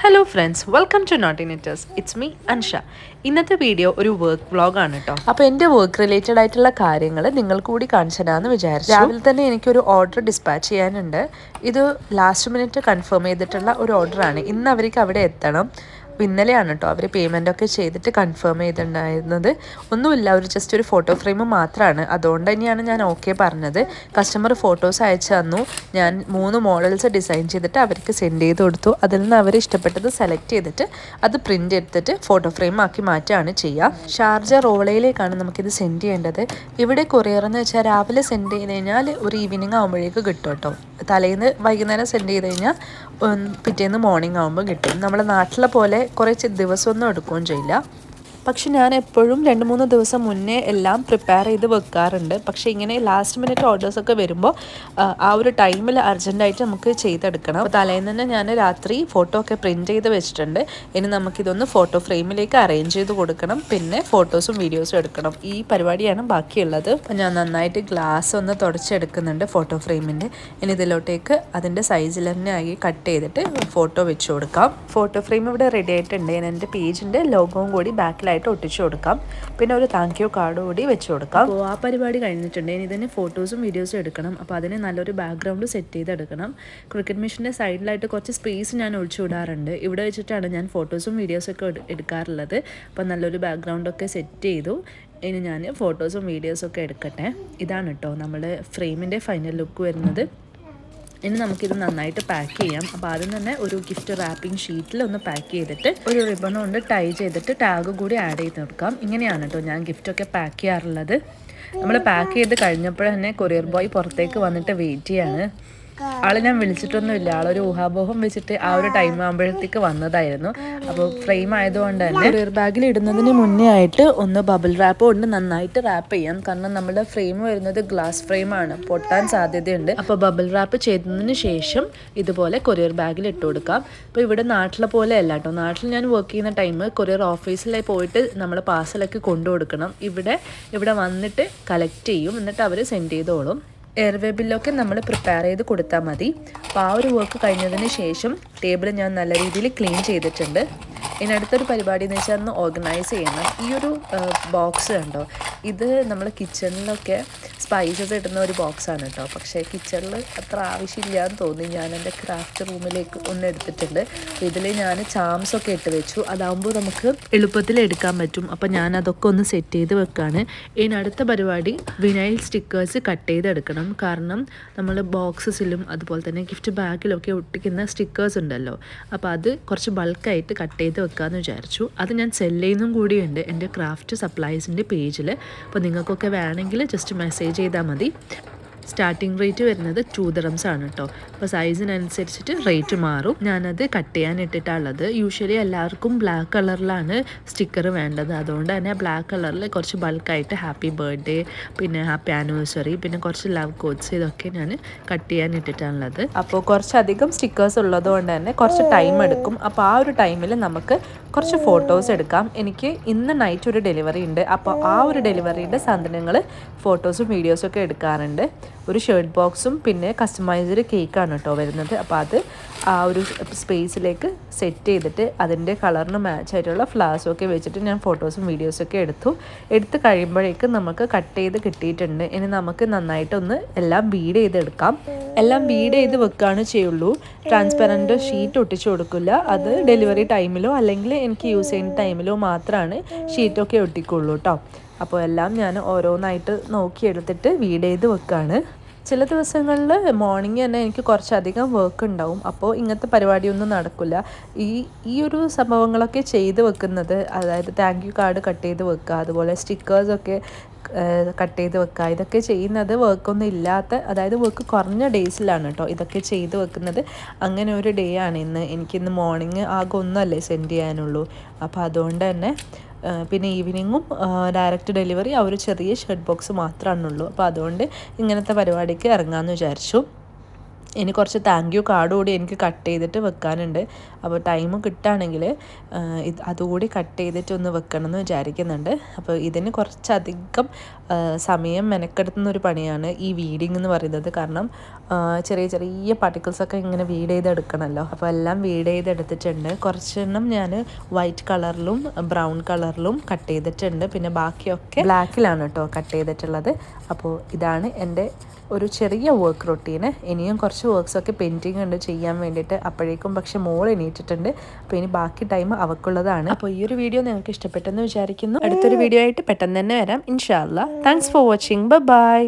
Hello friends, welcome to നോട്ടിനേറ്റേഴ്സ്. It's me Ansha. ഇന്നത്തെ video ഒരു വർക്ക് വ്ളോഗാണ് കേട്ടോ. അപ്പോൾ എൻ്റെ വർക്ക് റിലേറ്റഡ് ആയിട്ടുള്ള കാര്യങ്ങൾ നിങ്ങൾക്ക് കൂടി കാണിച്ചു തരാമെന്ന് വിചാരിച്ചു. രാവിലെ തന്നെ എനിക്കൊരു ഓർഡർ ഡിസ്പാച്ച് ചെയ്യാനുണ്ട്. ഇത് ലാസ്റ്റ് മിനിറ്റ് കൺഫേം ചെയ്തിട്ടുള്ള ഒരു ഓർഡറാണ്. ഇന്ന് അവർക്ക് അവിടെ എത്തണം. അപ്പോൾ ഇന്നലെയാണ് കേട്ടോ അവർ പേയ്മെൻറ്റൊക്കെ ചെയ്തിട്ട് കൺഫേം ചെയ്തിട്ടുണ്ടായിരുന്നത്. ഒന്നുമില്ല, ഒരു ജസ്റ്റ് ഒരു ഫോട്ടോ ഫ്രെയിം മാത്രമാണ്. അതുകൊണ്ട് തന്നെയാണ് ഞാൻ ഓക്കെ പറഞ്ഞത്. കസ്റ്റമർ ഫോട്ടോസ് അയച്ചു തന്നു. ഞാൻ 3 മോഡൽസ് ഡിസൈൻ ചെയ്തിട്ട് അവർക്ക് സെൻഡ് ചെയ്ത് കൊടുത്തു. അതിൽ നിന്ന് അവർ ഇഷ്ടപ്പെട്ടത് സെലക്ട് ചെയ്തിട്ട് അത് പ്രിൻ്റ് എടുത്തിട്ട് ഫോട്ടോ ഫ്രെയിം ആക്കി മാറ്റുകയാണ് ചെയ്യുക. ഷാർജ റോളയിലേക്കാണ് നമുക്കിത് സെൻഡ് ചെയ്യേണ്ടത്. ഇവിടെ കൊറിയർ എന്ന് വെച്ചാൽ രാവിലെ സെൻഡ് ചെയ്ത് കഴിഞ്ഞാൽ ഒരു ഈവനിങ് ആകുമ്പോഴേക്ക് കിട്ടും കേട്ടോ. തലേന്ന് വൈകുന്നേരം സെൻഡ് ചെയ്ത് കഴിഞ്ഞാൽ പിറ്റേന്ന് മോർണിംഗ് ആകുമ്പോൾ കിട്ടും. നമ്മുടെ നാട്ടിലെ പോലെ കുറച്ച് ദിവസമൊന്നും എടുക്കുകയും ചെയ്യില്ല. പക്ഷെ ഞാൻ എപ്പോഴും 2-3 ദിവസം മുന്നേ എല്ലാം പ്രിപ്പയർ ചെയ്ത് വെക്കാറുണ്ട്. പക്ഷേ ഇങ്ങനെ ലാസ്റ്റ് മിനിറ്റ് ഓർഡേഴ്സൊക്കെ വരുമ്പോൾ ആ ഒരു ടൈമിൽ അർജൻറ്റായിട്ട് നമുക്ക് ചെയ്തെടുക്കണം. അപ്പോൾ തലേന്ന് തന്നെ ഞാൻ രാത്രി ഫോട്ടോ ഒക്കെ പ്രിൻറ്റ് ചെയ്ത് വെച്ചിട്ടുണ്ട്. ഇനി നമുക്കിതൊന്ന് ഫോട്ടോ ഫ്രെയിമിലേക്ക് അറേഞ്ച് ചെയ്ത് കൊടുക്കണം. പിന്നെ ഫോട്ടോസും വീഡിയോസും എടുക്കണം. ഈ പരിപാടിയാണ് ബാക്കിയുള്ളത്. അപ്പോൾ ഞാൻ നന്നായിട്ട് ഗ്ലാസ് ഒന്ന് തുടച്ചെടുക്കുന്നുണ്ട് ഫോട്ടോ ഫ്രെയിമിൻ്റെ. ഇനി ഇതിലോട്ടേക്ക് അതിൻ്റെ സൈസിൽ തന്നെ ആയി കട്ട് ചെയ്തിട്ട് ഫോട്ടോ വെച്ച് കൊടുക്കാം. ഫോട്ടോ ഫ്രെയിം ഇവിടെ റെഡി ആയിട്ടുണ്ട്. ഞാൻ എൻ്റെ പേജിൻ്റെ ലോഗോവും കൂടി ബാക്കിലായിട്ട് ഒട്ടിച്ചു കൊടുക്കാം. പിന്നെ ഒരു താങ്ക് യു കാർഡ് കൂടി വെച്ച് കൊടുക്കാം. അപ്പോൾ ആ പരിപാടി കഴിഞ്ഞിട്ടുണ്ട്. ഇനി ഇതിന് ഫോട്ടോസും വീഡിയോസും എടുക്കണം. അപ്പോൾ അതിന് നല്ലൊരു ബാക്ക്ഗ്രൗണ്ട് സെറ്റ് ചെയ്തെടുക്കണം. ക്രിക്കറ്റ് മെഷീൻ്റെ സൈഡിലായിട്ട് കുറച്ച് സ്പേസ് ഞാൻ ഒഴിച്ചു വിടാറുണ്ട്. ഇവിടെ വെച്ചിട്ടാണ് ഞാൻ ഫോട്ടോസും വീഡിയോസൊക്കെ എടുക്കാറുള്ളത്. അപ്പോൾ നല്ലൊരു ബാക്ക്ഗ്രൗണ്ടൊക്കെ സെറ്റ് ചെയ്തു. ഇനി ഞാൻ ഫോട്ടോസും വീഡിയോസൊക്കെ എടുക്കട്ടെ. ഇതാണ് കേട്ടോ നമ്മൾ ഫ്രെയിമിൻ്റെ ഫൈനൽ ലുക്ക് വരുന്നത്. ഇനി നമുക്കിത് നന്നായിട്ട് പാക്ക് ചെയ്യാം. അപ്പോൾ ആദ്യം തന്നെ ഒരു ഗിഫ്റ്റ് റാപ്പിംഗ് ഷീറ്റിൽ ഒന്ന് പാക്ക് ചെയ്തിട്ട് ഒരു റിബൺ കൊണ്ട് ടൈ ചെയ്തിട്ട് ടാഗ് കൂടി ആഡ് ചെയ്ത് കൊടുക്കാം. ഇങ്ങനെയാണ് കേട്ടോ ഞാൻ ഗിഫ്റ്റൊക്കെ പാക്ക് ചെയ്യാറുള്ളത്. നമ്മൾ പാക്ക് ചെയ്ത് കഴിഞ്ഞപ്പോൾ തന്നെ കൊറിയർ ബോയ് പുറത്തേക്ക് വന്നിട്ട് വെയിറ്റ് ചെയ്യാണ്. ആളെ ഞാൻ വിളിച്ചിട്ടൊന്നുമില്ല. ആളൊരു ഊഹാപോഹം വെച്ചിട്ട് ആ ഒരു ടൈം ആകുമ്പോഴത്തേക്ക് വന്നതായിരുന്നു. അപ്പോൾ ഫ്രെയിം ആയതുകൊണ്ട് തന്നെ കൊറിയർ ബാഗിൽ ഇടുന്നതിന് മുന്നേ ആയിട്ട് ഒന്ന് ബബിൾ റാപ്പ് കൊണ്ട് നന്നായിട്ട് റാപ്പ് ചെയ്യാം. കാരണം നമ്മുടെ ഫ്രെയിം വരുന്നത് ഗ്ലാസ് ഫ്രെയിമാണ്, പൊട്ടാൻ സാധ്യതയുണ്ട്. അപ്പോൾ ബബിൾ റാപ്പ് ചെയ്തതിന് ശേഷം ഇതുപോലെ കൊറിയർ ബാഗിൽ ഇട്ട് കൊടുക്കാം. അപ്പോൾ ഇവിടെ നാട്ടിലെ പോലെ അല്ല കേട്ടോ. നാട്ടിൽ ഞാൻ വർക്ക് ചെയ്യുന്ന ടൈം കൊറിയർ ഓഫീസിലായി പോയിട്ട് നമ്മൾ പാഴ്സലൊക്കെ കൊണ്ടു കൊടുക്കണം. ഇവിടെ വന്നിട്ട് കളക്ട് ചെയ്യും. എന്നിട്ട് അവർ സെൻഡ് ചെയ്തോളും. എയർവേ ബില്ലൊക്കെ നമ്മൾ പ്രിപ്പയർ ചെയ്ത് കൊടുത്താൽ മതി. അപ്പോൾ ആ ഒരു വർക്ക് കഴിഞ്ഞതിന് ശേഷം ടേബിൾ ഞാൻ നല്ല രീതിയിൽ ക്ലീൻ ചെയ്തിട്ടുണ്ട്. ഇനി അടുത്തൊരു പരിപാടി എന്ന് വെച്ചാൽ ഒന്ന് ഓർഗനൈസ് ചെയ്യണം. ഈ ഒരു ബോക്സ് കണ്ടോ, ഇത് നമ്മൾ കിച്ചണിലൊക്കെ സ്പൈസസ് ഇടുന്ന ഒരു ബോക്സാണ് കേട്ടോ. പക്ഷേ കിച്ചണിൽ അത്ര ആവശ്യമില്ല എന്ന് തോന്നി. ഞാൻ എൻ്റെ ക്രാഫ്റ്റ് റൂമിലേക്ക് ഒന്ന് എടുത്തിട്ടുണ്ട്. ഇതിൽ ഞാൻ ചാംസൊക്കെ ഇട്ട് വെച്ചു. അതാകുമ്പോൾ നമുക്ക് എളുപ്പത്തിൽ എടുക്കാൻ പറ്റും. അപ്പോൾ ഞാൻ അതൊക്കെ ഒന്ന് സെറ്റ് ചെയ്ത് വെക്കുകയാണ്. ഇനി അടുത്ത പരിപാടി വിനൈൽ സ്റ്റിക്കേഴ്സ് കട്ട് ചെയ്തെടുക്കണം. കാരണം നമ്മൾ ബോക്സസിലും അതുപോലെ തന്നെ ഗിഫ്റ്റ് ബാഗിലൊക്കെ ഒട്ടിക്കുന്ന സ്റ്റിക്കേഴ്സ് ഉണ്ടല്ലോ. അപ്പോൾ അത് കുറച്ച് ബൾക്കായിട്ട് കട്ട് ചെയ്ത് വെക്കാമെന്ന് വിചാരിച്ചു. അത് ഞാൻ സെല് ചെയ്യുന്നതും കൂടിയുണ്ട് എൻ്റെ ക്രാഫ്റ്റ് സപ്ലൈസിൻ്റെ പേജിൽ. അപ്പോൾ നിങ്ങൾക്കൊക്കെ വേണമെങ്കിൽ ജസ്റ്റ് മെസ്സേജ് ചെയ്താൽ മതി. സ്റ്റാർട്ടിംഗ് റേറ്റ് വരുന്നത് 2 dirhams ആണ് കേട്ടോ. അപ്പോൾ സൈസിനനുസരിച്ചിട്ട് റേറ്റ് മാറും. ഞാനത് കട്ട് ചെയ്യാൻ ഇട്ടിട്ടുള്ളത്. യൂഷ്വലി എല്ലാവർക്കും ബ്ലാക്ക് കളറിലാണ് സ്റ്റിക്കർ വേണ്ടത്. അതുകൊണ്ട് തന്നെ ബ്ലാക്ക് കളറിൽ കുറച്ച് ബൾക്കായിട്ട് ഹാപ്പി ബർത്ത്ഡേ, പിന്നെ ഹാപ്പി ആനിവേഴ്സറി, പിന്നെ കുറച്ച് ലവ് കോഡ്സ്, ഇതൊക്കെ ഞാൻ കട്ട് ചെയ്യാൻ ഇട്ടിട്ടുള്ളത്. അപ്പോൾ കുറച്ചധികം സ്റ്റിക്കേഴ്സ് ഉള്ളത് കൊണ്ട് തന്നെ കുറച്ച് ടൈം എടുക്കും. അപ്പോൾ ആ ഒരു ടൈമിൽ നമുക്ക് കുറച്ച് ഫോട്ടോസ് എടുക്കാം. എനിക്ക് ഇന്ന് നൈറ്റ് ഒരു ഡെലിവറി ഉണ്ട്. അപ്പോൾ ആ ഒരു ഡെലിവറിയുടെ സാധനങ്ങൾ ഫോട്ടോസും വീഡിയോസും ഒക്കെ എടുക്കാറുണ്ട്. ഒരു ഷർട്ട് ബോക്സും പിന്നെ കസ്റ്റമൈസ്ഡ് കേക്കാണ് കേട്ടോ വരുന്നത്. അപ്പോൾ അത് ആ ഒരു സ്പേസിലേക്ക് സെറ്റ് ചെയ്തിട്ട് അതിൻ്റെ കളറിന് മാച്ച് ആയിട്ടുള്ള ഫ്ലവേഴ്സും ഒക്കെ വെച്ചിട്ട് ഞാൻ ഫോട്ടോസും വീഡിയോസൊക്കെ എടുത്ത് കഴിയുമ്പോഴേക്കും നമുക്ക് കട്ട് ചെയ്ത് കിട്ടിയിട്ടുണ്ട്. ഇനി നമുക്ക് നന്നായിട്ടൊന്ന് എല്ലാം ബീഡ് ചെയ്തെടുക്കാം. എല്ലാം ബീഡ് ചെയ്ത് വെക്കുകയാണ് ചെയ്യുള്ളൂ. ട്രാൻസ്പെറൻറ്റ് ഷീറ്റ് ഒട്ടിച്ചു കൊടുക്കില്ല. അത് ഡെലിവറി ടൈമിലോ അല്ലെങ്കിൽ എനിക്ക് യൂസ് ചെയ്യുന്ന ടൈമിലോ മാത്രമാണ് ഷീറ്റൊക്കെ ഒട്ടിക്കുള്ളൂ കേട്ടോ. അപ്പോൾ എല്ലാം ഞാൻ ഓരോന്നായിട്ട് നോക്കിയെടുത്തിട്ട് ബീഡ് ചെയ്ത് വെക്കുകയാണ്. ചില ദിവസങ്ങളിൽ മോർണിംഗ് തന്നെ എനിക്ക് കുറച്ചധികം വർക്ക് ഉണ്ടാവും. അപ്പോൾ ഇങ്ങനത്തെ പരിപാടിയൊന്നും നടക്കില്ല. ഈ ഒരു സംഭവങ്ങളൊക്കെ ചെയ്ത് വെക്കുന്നത്, അതായത് താങ്ക് യു കാർഡ് കട്ട് ചെയ്ത് വെക്കുക, അതുപോലെ സ്റ്റിക്കേഴ്സൊക്കെ കട്ട് ചെയ്ത് വെക്കുക, ഇതൊക്കെ ചെയ്യുന്നത് വർക്കൊന്നും ഇല്ലാത്ത, അതായത് വർക്ക് കുറഞ്ഞ ഡേയ്സിലാണ് കേട്ടോ ഇതൊക്കെ ചെയ്ത് വെക്കുന്നത്. അങ്ങനെ ഒരു ഡേ ആണ് ഇന്ന്. എനിക്കിന്ന് മോർണിംഗ് ആകെ ഒന്നല്ലേ സെൻഡ് ചെയ്യാനുള്ളൂ. അപ്പോൾ അതുകൊണ്ട് തന്നെ പിന്നെ ഈവനിങ്ങും ഡയറക്റ്റ് ഡെലിവറി ആ ഒരു ചെറിയ ഷർട്ട് ബോക്സ് മാത്രമാണുള്ളൂ. അപ്പോൾ അതുകൊണ്ട് ഇങ്ങനത്തെ പരിപാടിക്ക് ഇറങ്ങാമെന്ന് വിചാരിച്ചു. ഇനി കുറച്ച് താങ്ക് യു കാർഡ് കൂടി എനിക്ക് കട്ട് ചെയ്തിട്ട് വെക്കാനുണ്ട്. അപ്പോൾ ടൈം കിട്ടുകയാണെങ്കിൽ അതുകൂടി കട്ട് ചെയ്തിട്ടൊന്ന് വെക്കണം എന്ന് വിചാരിക്കുന്നുണ്ട്. അപ്പോൾ ഇതിന് കുറച്ചധികം സമയം മെനക്കെടുത്തുന്ന ഒരു പണിയാണ് ഈ വീഡിങ് എന്ന് പറയുന്നത്. കാരണം ചെറിയ ചെറിയ പാർട്ടിക്കിൾസൊക്കെ ഇങ്ങനെ വീഡ് ചെയ്തെടുക്കണമല്ലോ. അപ്പോൾ എല്ലാം വീഡ് ചെയ്തെടുത്തിട്ടുണ്ട്. കുറച്ചെണ്ണം ഞാൻ വൈറ്റ് കളറിലും ബ്രൗൺ കളറിലും കട്ട് ചെയ്തിട്ടുണ്ട്. പിന്നെ ബാക്കിയൊക്കെ ബ്ലാക്കിലാണ് കേട്ടോ കട്ട് ചെയ്തിട്ടുള്ളത്. അപ്പോൾ ഇതാണ് എൻ്റെ ഒരു ചെറിയ വർക്ക് റൊട്ടീന്. ഇനിയും കുറച്ച് വർക്ക്സൊക്കെ പെൻഡിങ് ഉണ്ട് ചെയ്യാൻ വേണ്ടിയിട്ട്. അപ്പോഴേക്കും പക്ഷെ മോൾ എണീറ്റിട്ടുണ്ട്. അപ്പോൾ ഇനി ബാക്കി ടൈം അവൾക്കുള്ളതാണ്. അപ്പോൾ ഈ ഒരു വീഡിയോ നിങ്ങൾക്ക് ഇഷ്ടപ്പെട്ടെന്ന് വിചാരിക്കുന്നു. അടുത്തൊരു വീഡിയോ ആയിട്ട് പെട്ടെന്ന് തന്നെ വരാം ഇൻഷാ അല്ലാ. Thanks for watching. ബൈ.